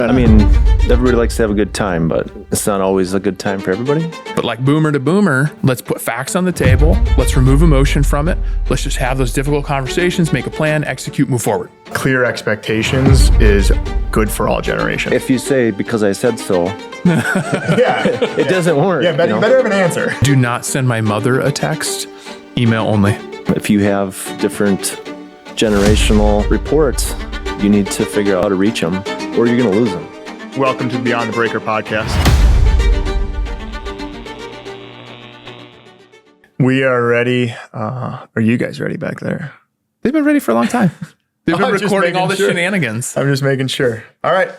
I mean, everybody likes to have a good time, but it's not always a good time for everybody. But like boomer to boomer, let's put facts on the table. Let's remove emotion from it. Let's just have those difficult conversations, make a plan, execute, move forward. Clear expectations is good for all generations. If you say, because I said so, it doesn't work. Yeah, you better have an answer. Do not send my mother a text, email only. If you have different generational reports, you need to figure out how to reach them, or you're going to lose them. Welcome to Beyond the Breaker podcast. We are ready. Are you guys ready back there? They've been ready for a long time. They've been just recording all the making sure. shenanigans. I'm just making sure. All right.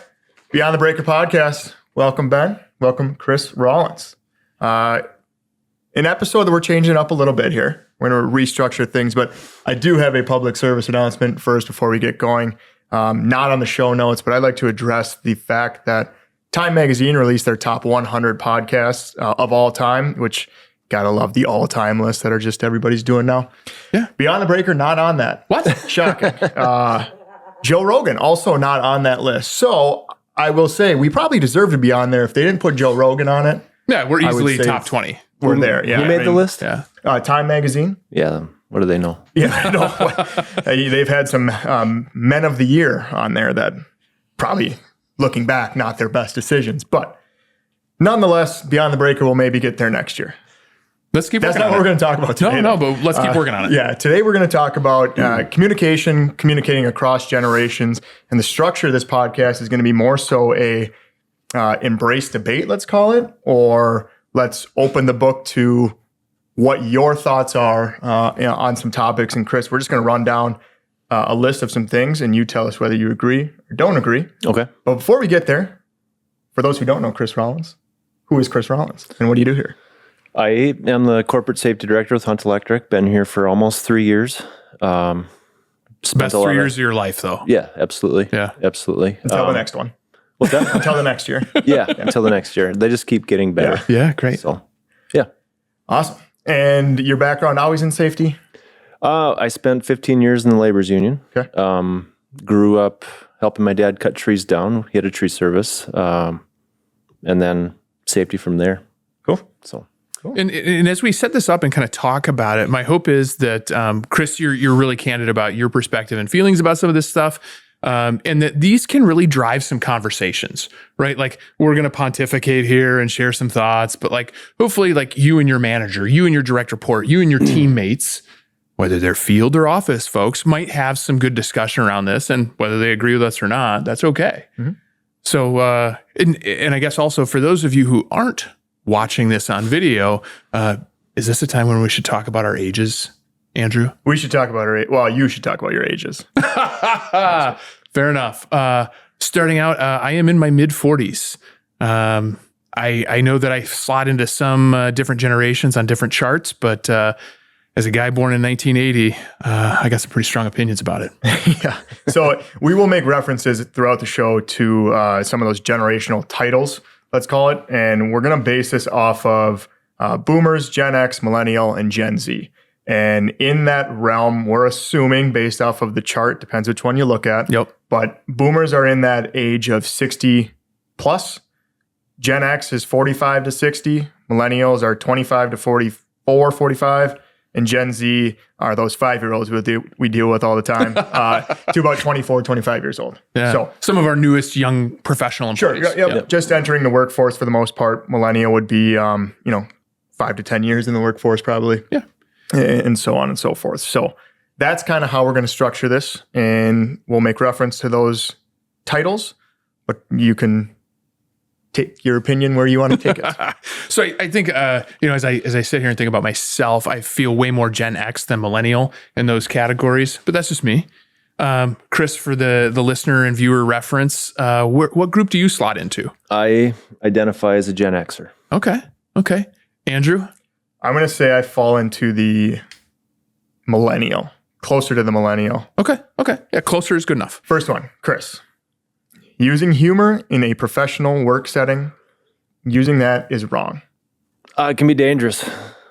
Beyond the Breaker podcast. Welcome, Ben. Welcome, Chris Rollins. An episode that we're changing up a little bit here. We're going to restructure things, but I do have a public service announcement first before we get going. Not on the show notes, but I'd like to address the fact that Time Magazine released their top 100 podcasts of all time, which gotta love the all-time list that are just everybody's doing now. Yeah. Beyond the Breaker, not on that. What? Shocking. Joe Rogan, also not on that list. So I will say we probably deserve to be on there. If they didn't put Joe Rogan on it, Yeah, we're I would easily say top 20. we're there. Yeah. Who made the list? Yeah. Time Magazine. Yeah, what do they know? Yeah, I know. They've had some Men of the Year on there that probably, looking back, not their best decisions. But nonetheless, Beyond the Breaker will maybe get there next year. Let's keep That's working not on what we're it. going to talk about today. No, but let's keep working on it. Yeah, today we're going to talk about communicating across generations. And the structure of this podcast is going to be more so a embrace debate, let's call it, or let's open the book to what your thoughts are on some topics. And Chris, we're just going to run down a list of some things, and you tell us whether you agree or don't agree. Okay. But before we get there, for those who don't know Chris Rollins, who is Chris Rollins, and what do you do here? I am the corporate safety director with Hunt Electric. Been here for almost 3 years. Best 3 years of your life, though. Yeah, absolutely. Yeah. Absolutely. Until the next one. What's that? Until the next year. Yeah, until the next year. They just keep getting better. Yeah, great. So, yeah. Awesome. And your background always in safety? I spent 15 years in the labor's union. Okay. Grew up helping my dad cut trees down. He had a tree service. And then safety from there. Cool. So, And as we set this up and kind of talk about it, my hope is that, Chris, you're really candid about your perspective and feelings about some of this stuff. And that these can really drive some conversations, right? Like we're going to pontificate here and share some thoughts, but like hopefully like you and your manager, you and your direct report, you and your teammates, whether they're field or office folks, might have some good discussion around this, and whether they agree with us or not, that's okay. Mm-hmm. So, and I guess also for those of you who aren't watching this on video, is this a time when we should talk about our ages, Andrew? We should talk about you should talk about your ages. Fair enough. Starting out, I am in my mid 40s. I know that I slot into some different generations on different charts, but as a guy born in 1980, I got some pretty strong opinions about it. Yeah. So we will make references throughout the show to some of those generational titles, let's call it. And we're going to base this off of boomers, Gen X, millennial, and Gen Z. And in that realm, we're assuming based off of the chart, depends which one you look at. Yep. But boomers are in that age of 60 plus. Gen X is 45 to 60. Millennials are 25 to 44, 45. And Gen Z are those 5-year-olds we deal with all the time to about 24, 25 years old. Yeah. So some of our newest young professional employees. Sure. Yep. Just entering the workforce for the most part. Millennial would be, 5 to 10 years in the workforce probably. Yeah. And so on and so forth. So that's kind of how we're going to structure this. And we'll make reference to those titles, but you can take your opinion where you want to take it. So I think, as I sit here and think about myself, I feel way more Gen X than millennial in those categories, but that's just me. Chris, for the listener and viewer reference, what group do you slot into? I identify as a Gen Xer. Okay. Andrew? I'm going to say I fall into the millennial, closer to the millennial. Okay. Yeah, closer is good enough. First one, Chris. Using humor in a professional work setting, using that is wrong. It can be dangerous,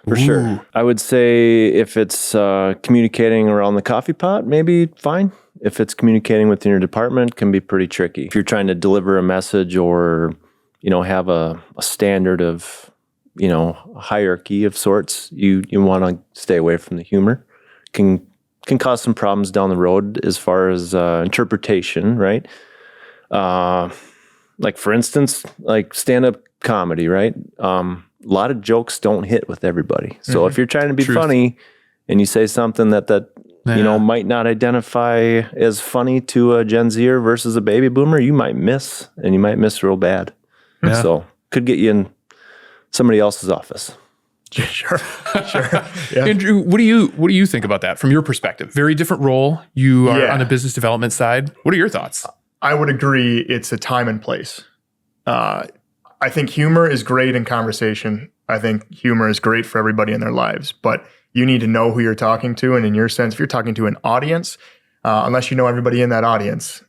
for sure. I would say if it's communicating around the coffee pot, maybe fine. if it's communicating within your department, can be pretty tricky. If you're trying to deliver a message or, have a standard of, a hierarchy of sorts, you want to stay away from the humor. Can cause some problems down the road as far as interpretation, right? Like for instance, like stand-up comedy, right? A lot of jokes don't hit with everybody. So if you're trying to be funny and you say something that might not identify as funny to a Gen Zer versus a baby boomer, you might miss, and you might miss real bad. Yeah. So could get you in somebody else's office. Sure. Yeah. Andrew, what do you think about that from your perspective? Very different role. You are Yeah. on the business development side. What are your thoughts? I would agree it's a time and place. I think humor is great in conversation. I think humor is great for everybody in their lives, but you need to know who you're talking to. And in your sense, if you're talking to an audience, unless you know everybody in that audience,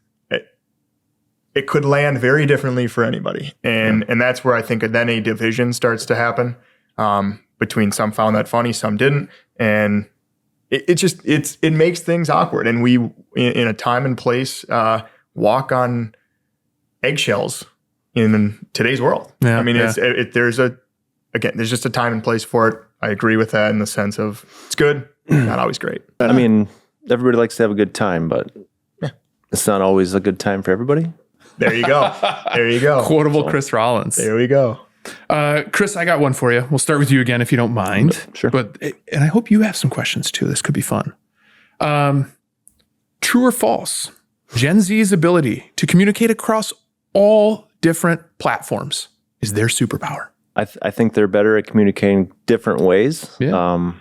it could land very differently for anybody. And that's where I think then a division starts to happen between some found that funny, some didn't. And it makes things awkward. And we, in a time and place, walk on eggshells in today's world. Yeah, I mean, there's just a time and place for it. I agree with that in the sense of it's good, not always great. I mean, everybody likes to have a good time, but it's not always a good time for everybody. There you go. There you go. Quotable Chris Rollins. There we go. Chris, I got one for you. We'll start with you again if you don't mind. Sure. And I hope you have some questions too. This could be fun. True or false? Gen Z's ability to communicate across all different platforms is their superpower. I think they're better at communicating different ways. Yeah.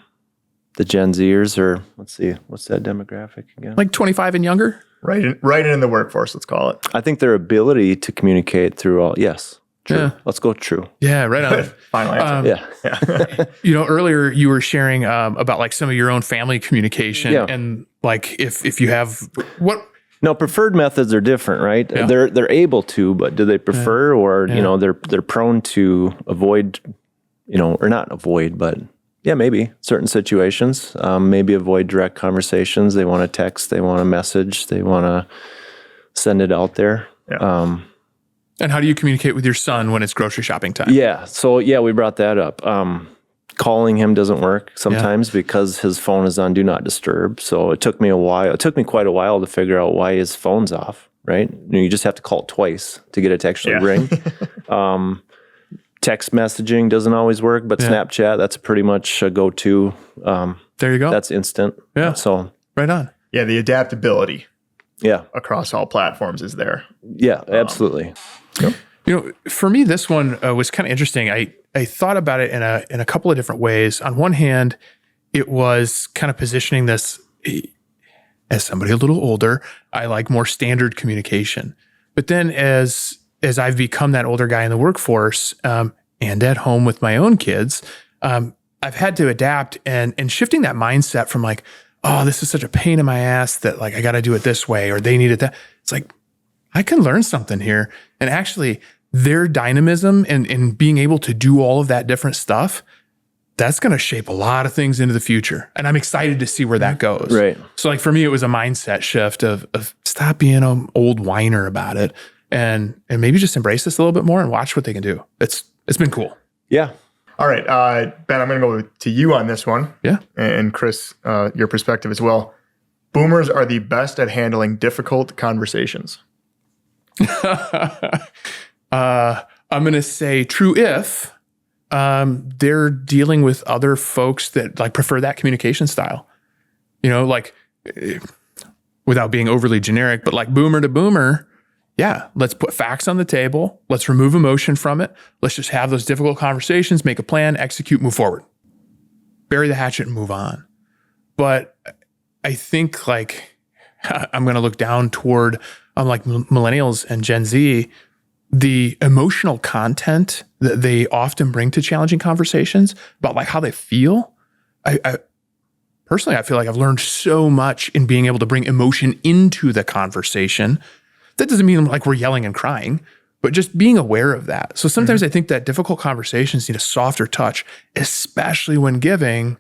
The Gen Zers are, let's see, what's that demographic again? Like 25 and younger? Right in the workforce, let's call it. I think their ability to communicate through all, yes, true. Yeah. Let's go true. Yeah, right on. Final answer. Yeah. Earlier you were sharing about like some of your own family communication and like if you have what. No, preferred methods are different, right? Yeah. They're able to, but do they prefer or, they're prone to avoid, or not avoid, but yeah, maybe certain situations, maybe avoid direct conversations. They want to text, they want to message, they want to send it out there. Yeah. And how do you communicate with your son when it's grocery shopping time? Yeah. So we brought that up. Calling him doesn't work sometimes because his phone is on Do Not Disturb. So it took me quite a while to figure out why his phone's off, right? You just have to call it twice to get it to actually ring. Text messaging doesn't always work, but Snapchat, that's pretty much a go-to. There you go. That's instant. Yeah. So right on. Yeah, the adaptability yeah. across all platforms is there. Yeah, absolutely. For me, this one was kind of interesting. I thought about it in a couple of different ways. On one hand, it was kind of positioning this as somebody a little older. I like more standard communication. But then as I've become that older guy in the workforce and at home with my own kids, I've had to adapt and shifting that mindset from like, oh, this is such a pain in my ass that like I got to do it this way or they need it that. It's like I can learn something here. And actually, their dynamism and being able to do all of that different stuff, that's going to shape a lot of things into the future. And I'm excited to see where that goes. Right. So like for me, it was a mindset shift of stop being an old whiner about it and maybe just embrace this a little bit more and watch what they can do. It's been cool. Yeah. All right, Ben, I'm going to go to you on this one. Yeah. And Chris, your perspective as well. Boomers are the best at handling difficult conversations. I'm going to say true if they're dealing with other folks that like prefer that communication style. Without being overly generic, but like boomer to boomer, yeah, let's put facts on the table. Let's remove emotion from it. Let's just have those difficult conversations, make a plan, execute, move forward. Bury the hatchet and move on. But I think like I'm going to look down toward like millennials and Gen Z, the emotional content that they often bring to challenging conversations about like how they feel. I personally, I feel like I've learned so much in being able to bring emotion into the conversation. That doesn't mean like we're yelling and crying, but just being aware of that. So sometimes I think that difficult conversations need a softer touch, especially when giving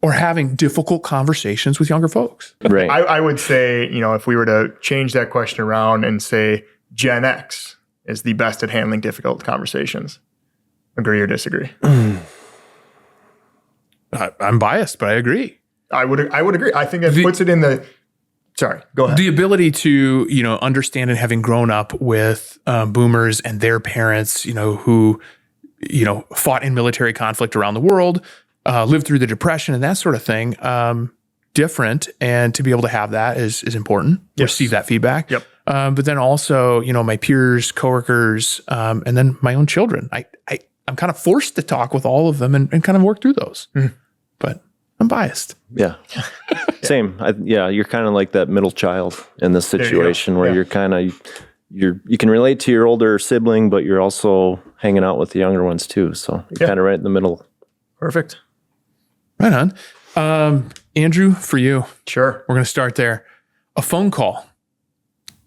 or having difficult conversations with younger folks. Right. I would say, if we were to change that question around and say Gen X is the best at handling difficult conversations. Agree or disagree? I'm biased, but I agree. I would agree. I think it puts it in the. Sorry, go ahead. The ability to, understand, and having grown up with boomers and their parents, who, fought in military conflict around the world, lived through the Depression and that sort of thing, different. And to be able to have that is important. Yes. Receive that feedback. Yep. But then also, my peers, coworkers, and then my own children. I'm kind of forced to talk with all of them and kind of work through those. But I'm biased. Yeah. Same. You're kind of like that middle child in this you go. situation where Yeah. you're kind of, you can relate to your older sibling, but you're also hanging out with the younger ones too. So you're kind of right in the middle. Perfect. Right on. Andrew, for you, Sure. we're going to start there. A phone call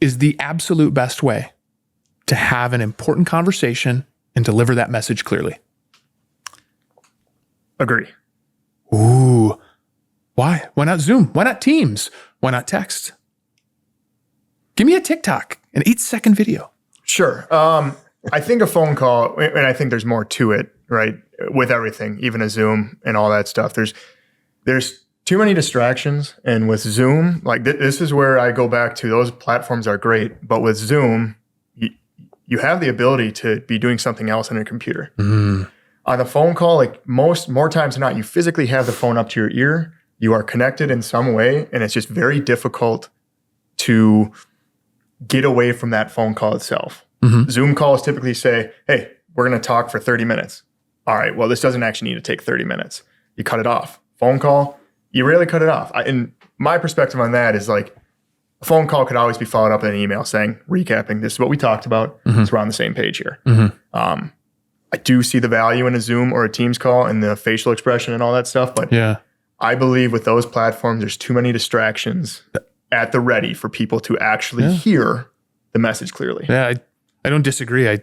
is the absolute best way to have an important conversation and deliver that message clearly. Agree. Ooh. Why? Why not Zoom? Why not Teams? Why not text? Give me a TikTok, an 8-second video. Sure. I think a phone call, and I think there's more to it, right? With everything, even a Zoom and all that stuff. There's too many distractions. And with Zoom, like this is where I go back to, those platforms are great. But with Zoom, you have the ability to be doing something else on your computer. On a phone call, like more times than not, you physically have the phone up to your ear. You are connected in some way, and it's just very difficult to get away from that phone call itself. Zoom calls typically say, hey, we're going to talk for 30 minutes. All right, well, this doesn't actually need to take 30 minutes. You cut it off. Phone call, you rarely cut it off. And my perspective on that is like, a phone call could always be followed up with an email saying, recapping, this is what we talked about. So we're on the same page here. I do see the value in a Zoom or a Teams call and the facial expression and all that stuff. But Yeah. I believe with those platforms, there's too many distractions at the ready for people to actually hear the message clearly. Yeah, I don't disagree.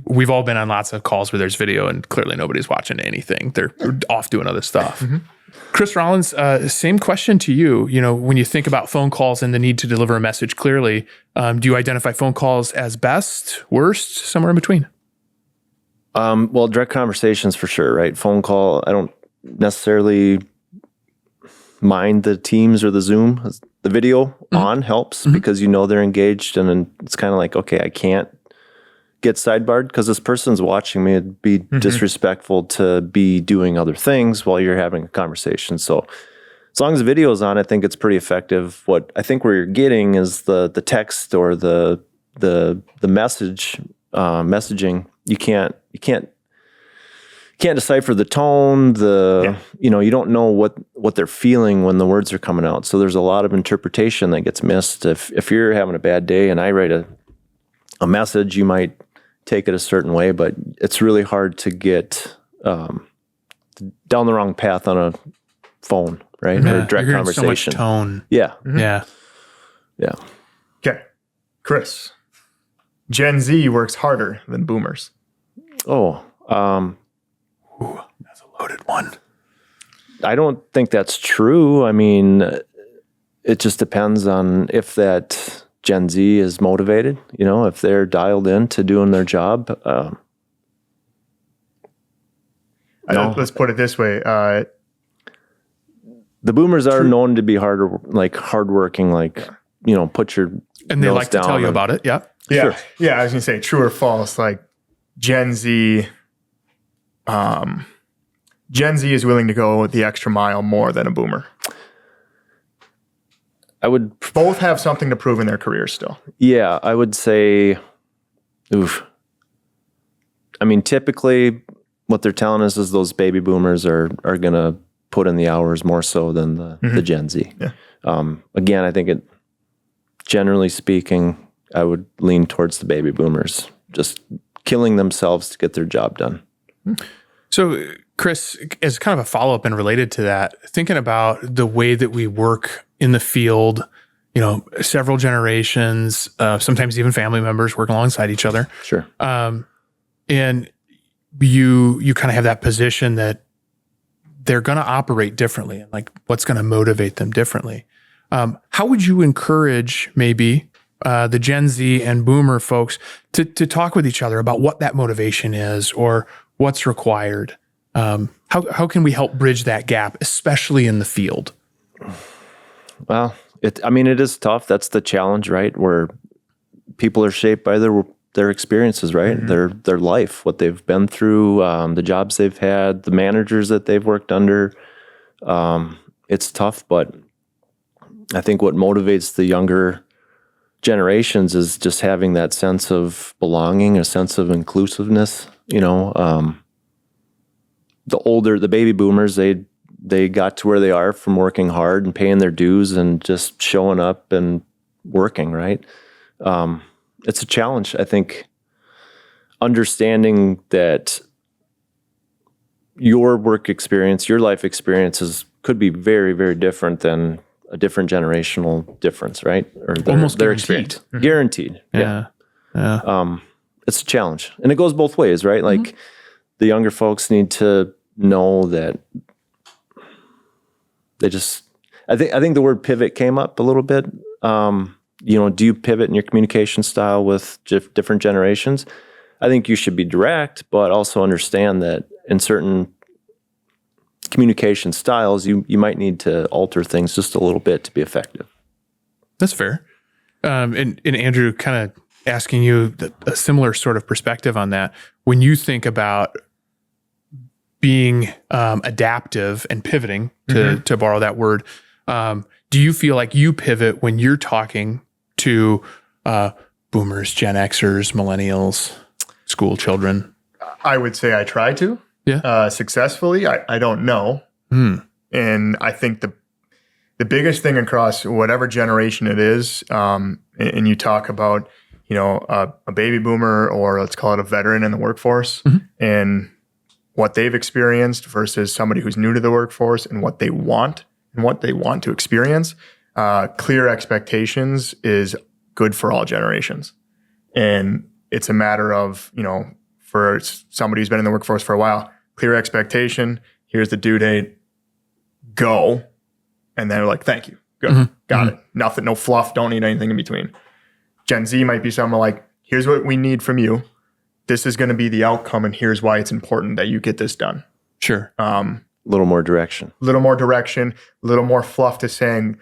We've all been on lots of calls where there's video and clearly nobody's watching anything. They're off doing other stuff. Chris Rollins, same question to you. When you think about phone calls and the need to deliver a message clearly, do you identify phone calls as best, worst, somewhere in between? Well, direct conversations for sure, right? Phone call, I don't necessarily mind the Teams or the Zoom. The video on helps because they're engaged, and then it's kind of like, okay, I can't get sidebarred because this person's watching me. It'd be disrespectful to be doing other things while you're having a conversation. So as long as the video is on, I think it's pretty effective. What I think where you're getting is the text or the messaging. You can't decipher the tone, you don't know what they're feeling when the words are coming out. So there's a lot of interpretation that gets missed. If you're having a bad day and I write a message, you might take it a certain way, but it's really hard to get down the wrong path on a phone, right? Or a direct You're conversation. So much tone. Yeah. Yeah. Yeah. Okay. Chris, Gen Z works harder than boomers. Oh, That's a loaded one. I don't think that's true. I mean, it just depends on if that Gen Z is motivated, if they're dialed in to doing their job. Let's put it this way. The boomers are known to be hardworking, put your And they nose like to down tell you and- about it. Yeah. Yeah. Sure. Yeah. I was going to say true or false. Like Gen Z is willing to go the extra mile more than a boomer. I would, Both have something to prove in their careers still. yeah, I would say, I mean, typically what they're telling us is those baby boomers are going to put in the hours more so than the Gen Z. Yeah. Again, I think generally speaking, I would lean towards the baby boomers, just killing themselves to get their job done. So, Chris, as kind of a follow-up and related to that, thinking about the way that we work in the field, several generations, sometimes even family members work alongside each other. they're going to operate differently, and like what's going to motivate them differently. How would you encourage maybe the Gen Z and Boomer folks to talk with each other about what that motivation is or what's required? How can we help bridge that gap, especially in the field? Well, it is tough. That's the challenge, right? Where people are shaped by their experiences, right? Their life, what they've been through, the jobs they've had, the managers that they've worked under. It's tough, but I think what motivates the younger generations is just having that sense of belonging, a sense of inclusiveness. The baby boomers, they got to where they are from working hard and paying their dues and just showing up and working, right? It's a challenge. I think understanding that your work experience, your life experiences could be very, very different than a different generational difference, right? Or Almost their guaranteed. experience. Guaranteed. Yeah. Yeah. It's a challenge. And it goes both ways, right? Like the younger folks need to know that I think the word pivot came up a little bit. Do you pivot in your communication style with different generations? I think you should be direct, but also understand that in certain communication styles, you might need to alter things just a little bit to be effective. That's fair. And Andrew, kind of asking you a similar sort of perspective on that. When you think about being adaptive and pivoting, to borrow that word, do you feel like you pivot when you're talking to boomers, Gen Xers, millennials, school children? I would say I try to. Yeah. Successfully. I don't know. And I think the biggest thing across whatever generation it is, and you talk about, a baby boomer, or let's call it a veteran in the workforce, and what they've experienced versus somebody who's new to the workforce and what they want to experience. Clear expectations is good for all generations. And it's a matter of, for somebody who's been in the workforce for a while, clear expectation, here's the due date, go. And they're like, thank you. Good. Got it. Nothing, no fluff, don't need anything in between. Gen Z might be something like, here's what we need from you. This is going to be the outcome, and here's why it's important that you get this done. Sure. A little more direction. A little more direction, a little more fluff to saying,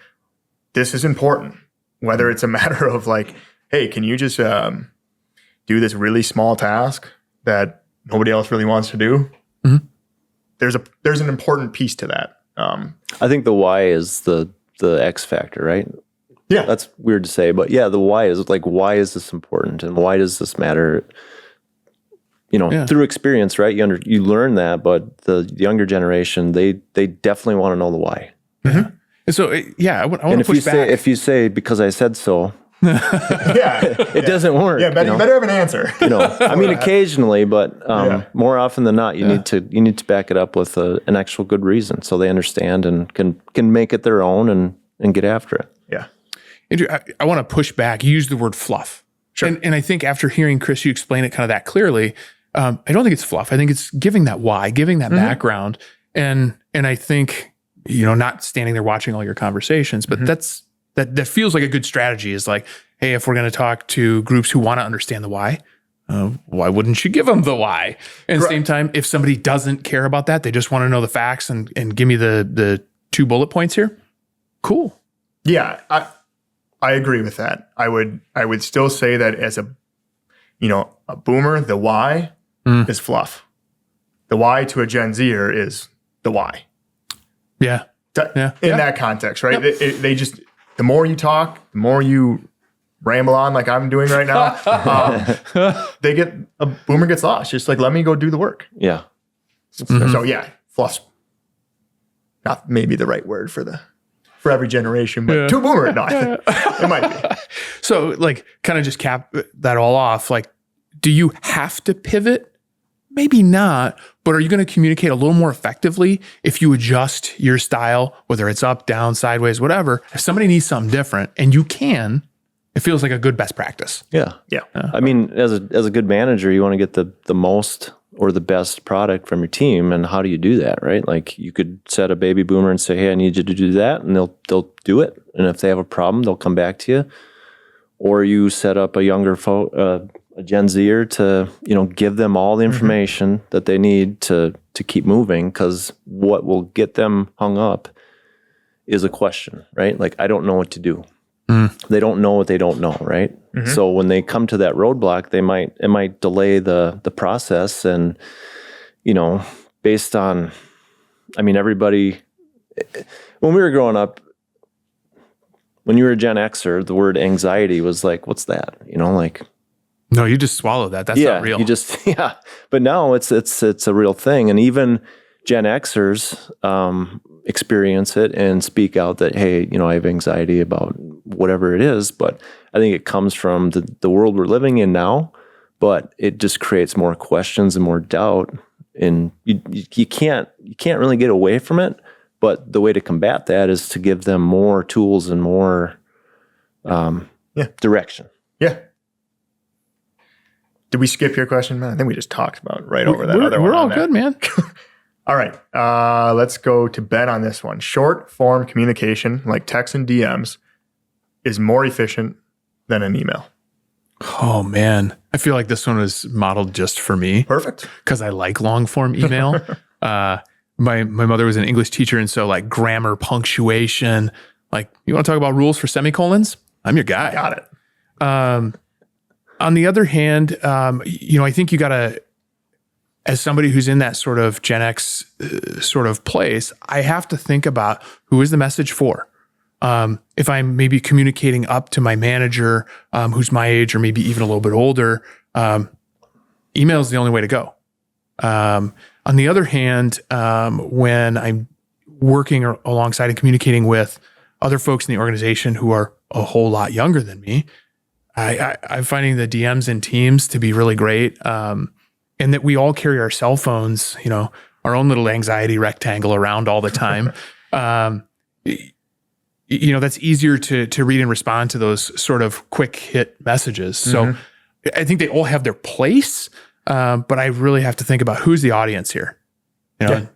this is important. Whether it's a matter of like, hey, can you just do this really small task that nobody else really wants to do? There's an important piece to that. I think the why is the X factor, right? Yeah. That's weird to say, but yeah, the why is like, why is this important and why does this matter? Through experience, right? You learn that, but the younger generation, they definitely want to know the why. And so, I want to push back. If you say, because I said so, it doesn't work. Yeah, you better have an answer. Occasionally, but more often than not, you need to back it up with an actual good reason, so they understand and can make it their own and get after it. Yeah, Andrew, I want to push back. You used the word fluff, and I think after hearing Chris, you explain it kind of that clearly. I don't think it's fluff. I think it's giving that why, giving that background, and I think not standing there watching all your conversations, but that feels like a good strategy. Is like, hey, if we're going to talk to groups who want to understand the why wouldn't you give them the why? And at the same time, if somebody doesn't care about that, they just want to know the facts and give me the 2 bullet points here. Cool. Yeah, I agree with that. I would still say that as a boomer, the why is fluff. The why to a Gen Zer is the why. Yeah. In that context, right? Yep. They just, the more you talk, the more you ramble on like I'm doing right now, a boomer gets lost. Just like, let me go do the work. Yeah. So yeah, fluff's not maybe the right word for every generation, but to boomer, no, it might be. So like, kind of just cap that all off. Like, do you have to pivot? Maybe not, but are you going to communicate a little more effectively if you adjust your style, whether it's up, down, sideways, whatever? If somebody needs something different and you can, it feels like a good best practice. Yeah. Yeah. I mean, as a good manager, you want to get the most or the best product from your team. And how do you do that, right? Like you could set a baby boomer and say, hey, I need you to do that. And they'll do it. And if they have a problem, they'll come back to you. Or you set up a younger a Gen Zer to, give them all the information that they need to keep moving, because what will get them hung up is a question, right? Like, I don't know what to do. They don't know what they don't know, right? So when they come to that roadblock, it might delay the process. And, based on, everybody, when we were growing up, when you were a Gen Xer, the word anxiety was like, what's that? No, you just swallow that. That's not real. You just, But now it's a real thing. And even Gen Xers experience it and speak out that, hey, I have anxiety about whatever it is. But I think it comes from the world we're living in now, but it just creates more questions and more doubt. And you can't really get away from it. But the way to combat that is to give them more tools and more direction. Yeah. Did we skip your question, man? I think we just talked about right over that other one. We're all good, man. All right. Let's go to Ben on this one. Short form communication, like text and DMs, is more efficient than an email. Oh, man. I feel like this one was modeled just for me. Perfect. Because I like long form email. My mother was an English teacher, and so like grammar, punctuation, like, you want to talk about rules for semicolons? I'm your guy. Got it. On the other hand, I think you got to, as somebody who's in that sort of Gen X sort of place, I have to think about who is the message for. If I'm maybe communicating up to my manager, who's my age or maybe even a little bit older, email is the only way to go. On the other hand, when I'm working alongside and communicating with other folks in the organization who are a whole lot younger than me, I'm finding the DMs and Teams to be really great, and that we all carry our cell phones, our own little anxiety rectangle around all the time. That's easier to read and respond to those sort of quick hit messages. So I think they all have their place. But I really have to think about who's the audience here. Again,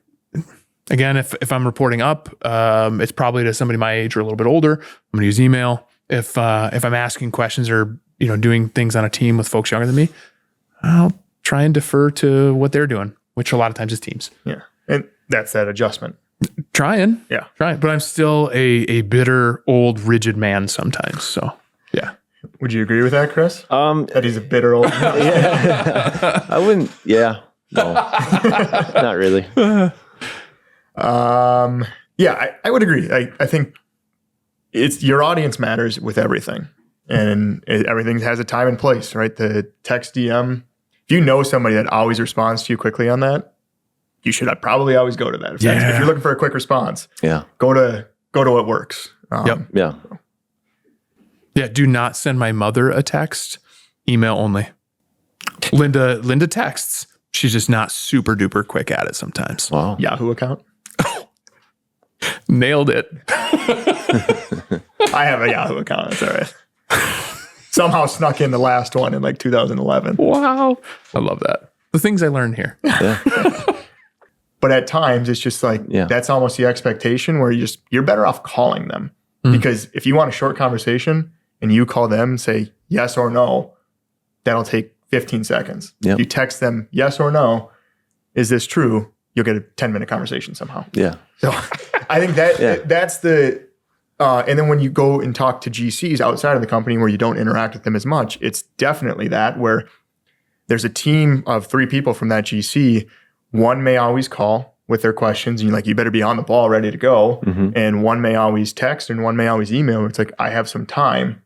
if I'm reporting up, it's probably to somebody my age or a little bit older. I'm going to use email. If I'm asking questions or doing things on a team with folks younger than me, I'll try and defer to what they're doing, which a lot of times is Teams. Yeah, and that's that adjustment. Trying, but I'm still a bitter, old, rigid man sometimes. So yeah. Would you agree with that, Chris? That he's a bitter old man? Yeah. I wouldn't. Yeah. No. Not really. I would agree. I think it's your audience matters with everything. And everything has a time and place, right? The text DM, if you know somebody that always responds to you quickly on that, you should probably always go to that. If you're looking for a quick response, go to what works. Yeah. Yeah, do not send my mother a text. Email only. Linda texts. She's just not super duper quick at it sometimes. Wow. Yahoo account? Nailed it. I have a Yahoo account. That's all right. Somehow snuck in the last one in like 2011. Wow. I love that. The things I learned here. Yeah. But at times it's just like, that's almost the expectation where you're better off calling them. Because if you want a short conversation and you call them and say yes or no, that'll take 15 seconds. Yep. If you text them yes or no, is this true? You'll get a 10-minute conversation somehow. Yeah. So I think that's the, and then when you go and talk to GCs outside of the company where you don't interact with them as much, it's definitely that where there's a team of 3 people from that GC. One may always call with their questions and you're like, you better be on the ball, ready to go. And one may always text and one may always email. It's like, I have some time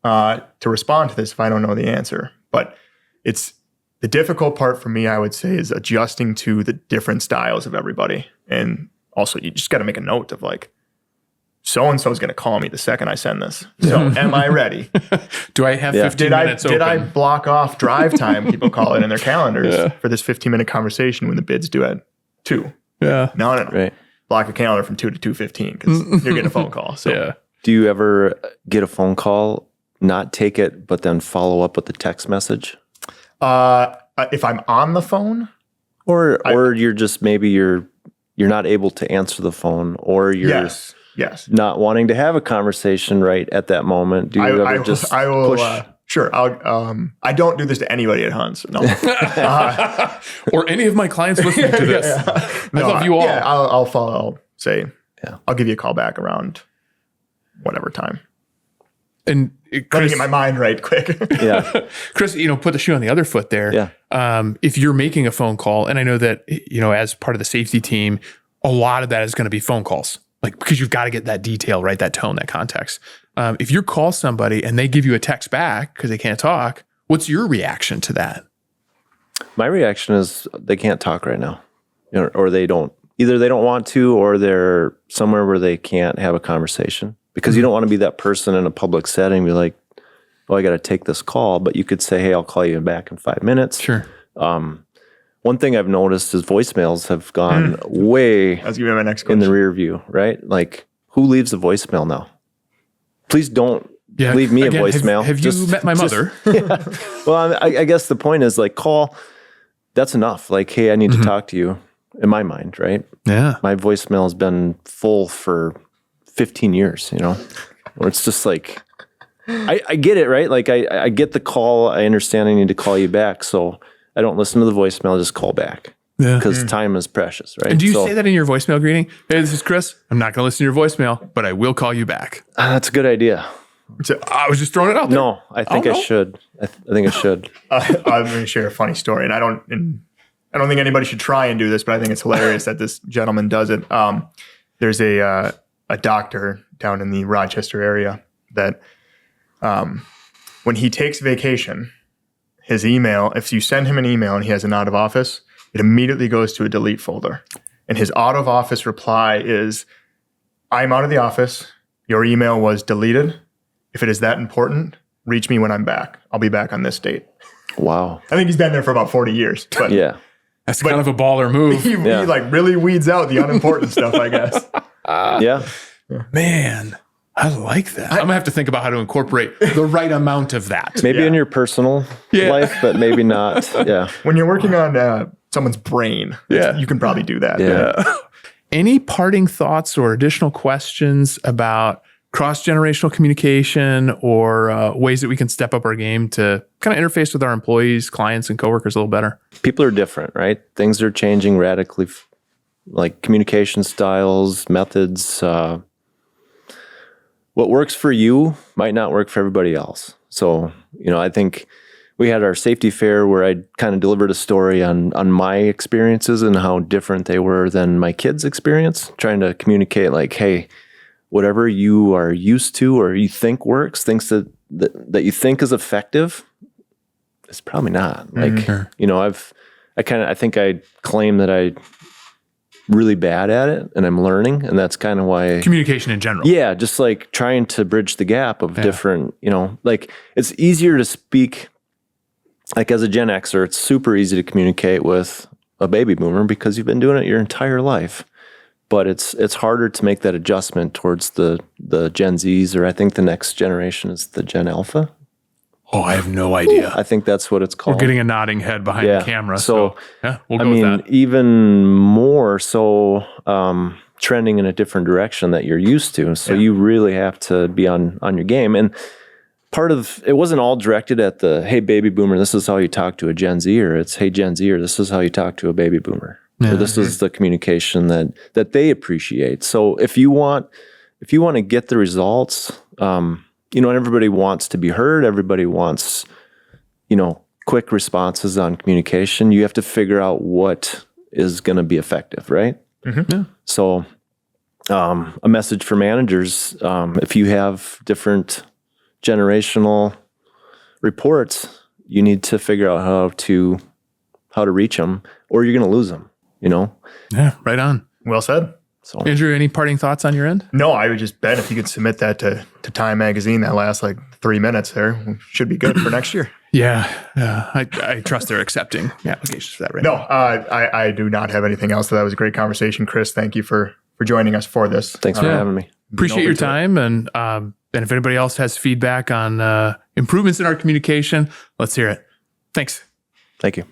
to respond to this if I don't know the answer. But it's the difficult part for me, I would say, is adjusting to the different styles of everybody. And also you just got to make a note of like, so-and-so is going to call me the second I send this. So am I ready? Do I have 15 minutes open? Did I block off drive time? People call it in their calendars for this 15-minute conversation when the bids due at 2. Yeah. No. Right. Block a calendar from 2 to 2:15 because you're getting a phone call. So Do you ever get a phone call, not take it, but then follow up with a text message? if I'm on the phone, Or you're just maybe you're not able to answer the phone, or you're Yes. not wanting to have a conversation right at that moment. Do you ever just push? Sure. I don't do this to anybody at Hunts. No. Or any of my clients listening to this. I love you all. Yeah, I'll follow. I'll say, Yeah. I'll give you a call back around whatever time. And Let me Chris, get my mind right quick. Yeah. Chris, put the shoe on the other foot there. Yeah. If you're making a phone call, and I know that, as part of the safety team, a lot of that is going to be phone calls, like, because you've got to get that detail, right? That tone, that context. If you call somebody and they give you a text back because they can't talk, what's your reaction to that? My reaction is they can't talk right now, or they don't. Either they don't want to, or they're somewhere where they can't have a conversation, because you don't want to be that person in a public setting. Be like, "Oh, I got to take this call," but you could say, "Hey, I'll call you back in 5 minutes." Sure. One thing I've noticed is voicemails have gone way That's gonna be my next in question. the rear view, right? Like, who leaves a voicemail now? Please don't leave me Again, a voicemail. Have you met my mother? Well, I guess the point is, like, call. That's enough. Like, hey, I need to talk to you. In my mind, right? Yeah. My voicemail has been full for 15 years. Where it's just like, I get it, right? Like, I get the call. I understand I need to call you back, so I don't listen to the voicemail. I just call back. Yeah. Because time is precious, right? And do you say that in your voicemail greeting? Hey, this is Chris. I'm not going to listen to your voicemail, but I will call you back. That's a good idea. I was just throwing it out there. No, I think I should. I think I should. I'm going to share a funny story, and I don't think anybody should try and do this, but I think it's hilarious that this gentleman does it. There's a doctor down in the Rochester area that when he takes vacation, his email, if you send him an email and he has an out of office, it immediately goes to a delete folder. And his out of office reply is, "I'm out of the office. Your email was deleted. If it is that important, reach me when I'm back. I'll be back on this date." Wow. I think he's been there for about 40 years. But Yeah. That's kind of a baller move. he like really weeds out the unimportant stuff, I guess. Yeah. Man, I like that. I'm going to have to think about how to incorporate the right amount of that. Maybe in your personal life, but maybe not. Yeah. When you're working on someone's brain, you can probably do that. Yeah. Any parting thoughts or additional questions about cross-generational communication or ways that we can step up our game to kind of interface with our employees, clients, and coworkers a little better? People are different, right? Things are changing radically, like communication styles, methods. What works for you might not work for everybody else. So, I think we had our safety fair where I kind of delivered a story on my experiences and how different they were than my kids' experience, trying to communicate like, hey, whatever you are used to or you think works, things that you think is effective, it's probably not. Like, I think I claim that I really bad at it and I'm learning, and that's kind of why Communication in general. yeah, just like trying to bridge the gap of different, like it's easier to speak, like as a Gen Xer, it's super easy to communicate with a baby boomer because you've been doing it your entire life. But it's harder to make that adjustment towards the Gen Zs, or I think the next generation is the Gen Alpha. Oh, I have no idea. I think that's what it's called. We're getting a nodding head behind the camera. So we'll go with that. Even more so trending in a different direction that you're used to. So you really have to be on your game. And part of it wasn't all directed at the, hey, baby boomer, this is how you talk to a Gen Zer. It's, hey, Gen Zer, this is how you talk to a baby boomer. Or this is the communication that they appreciate. So if you want to get the results, everybody wants to be heard. Everybody wants, quick responses on communication. You have to figure out what is going to be effective, right? Mm-hmm. Yeah. So a message for managers, if you have different generational reports, you need to figure out how to reach them, or you're going to lose them, Yeah, right on. Well said. So Andrew, any parting thoughts on your end? No, I would just bet if you could submit that to Time Magazine, that lasts like 3 minutes there, we should be good for next year. Yeah. I trust they're accepting applications for that right now. No, I do not have anything else. That was a great conversation. Chris, thank you for joining us for this. thanks for having me. Appreciate your time. And if anybody else has feedback on improvements in our communication, let's hear it. Thanks. Thank you.